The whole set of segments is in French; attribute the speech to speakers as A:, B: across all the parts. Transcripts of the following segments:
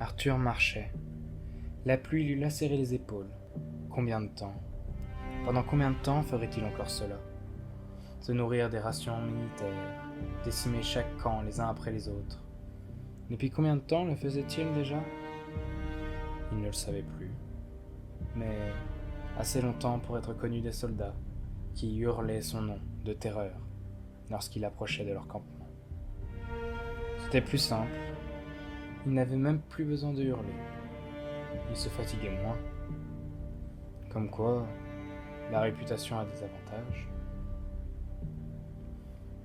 A: Arthur marchait. La pluie lui lacérait les épaules. Combien de temps? Pendant combien de temps ferait-il encore cela? Se nourrir des rations militaires, décimer chaque camp les uns après les autres. Depuis combien de temps le faisait-il déjà? Il ne le savait plus, mais assez longtemps pour être connu des soldats, qui hurlaient son nom de terreur lorsqu'il approchait de leur campement. C'était plus simple, il n'avait même plus besoin de hurler. Il se fatiguait moins. Comme quoi, la réputation a des avantages.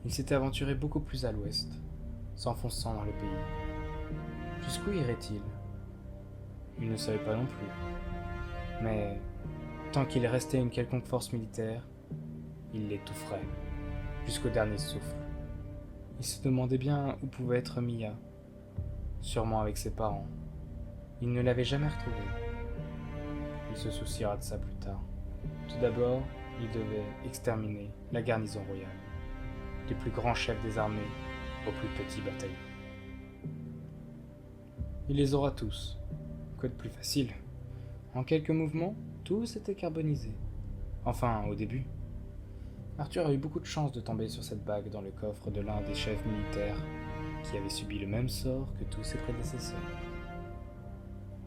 A: Il s'était aventuré beaucoup plus à l'ouest, s'enfonçant dans le pays. Jusqu'où irait-il? Il ne savait pas non plus. Mais tant qu'il restait une quelconque force militaire, il l'étoufferait, jusqu'au dernier souffle. Il se demandait bien où pouvait être Mia, sûrement avec ses parents. Il ne l'avait jamais retrouvée. Il se souciera de ça plus tard. Tout d'abord, il devait exterminer la garnison royale, des plus grands chefs des armées aux plus petits bataillons. Il les aura tous. Quoi de plus facile? En quelques mouvements, tout s'était carbonisé. Enfin, au début. Arthur a eu beaucoup de chance de tomber sur cette bague dans le coffre de l'un des chefs militaires qui avait subi le même sort que tous ses prédécesseurs.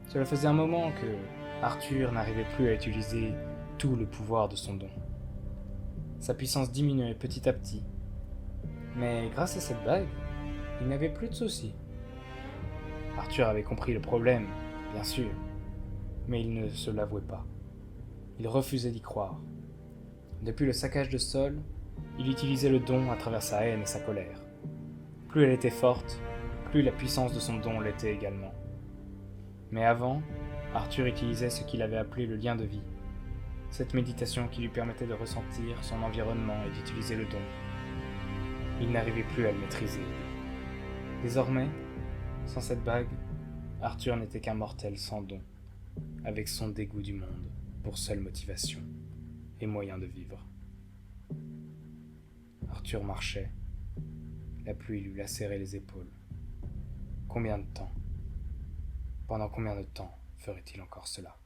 A: Cela faisait un moment que Arthur n'arrivait plus à utiliser tout le pouvoir de son don. Sa puissance diminuait petit à petit. Mais grâce à cette bague, il n'avait plus de soucis. Arthur avait compris le problème, bien sûr, mais il ne se l'avouait pas. Il refusait d'y croire. Depuis le saccage de Sol, il utilisait le don à travers sa haine et sa colère. Plus elle était forte, plus la puissance de son don l'était également. Mais avant, Arthur utilisait ce qu'il avait appelé le lien de vie, cette méditation qui lui permettait de ressentir son environnement et d'utiliser le don. Il n'arrivait plus à le maîtriser. Désormais, sans cette bague, Arthur n'était qu'un mortel sans don, avec son dégoût du monde pour seule motivation et moyen de vivre. Arthur marchait, la pluie lui lacérait les épaules. Combien de temps? Pendant combien de temps ferait-il encore cela?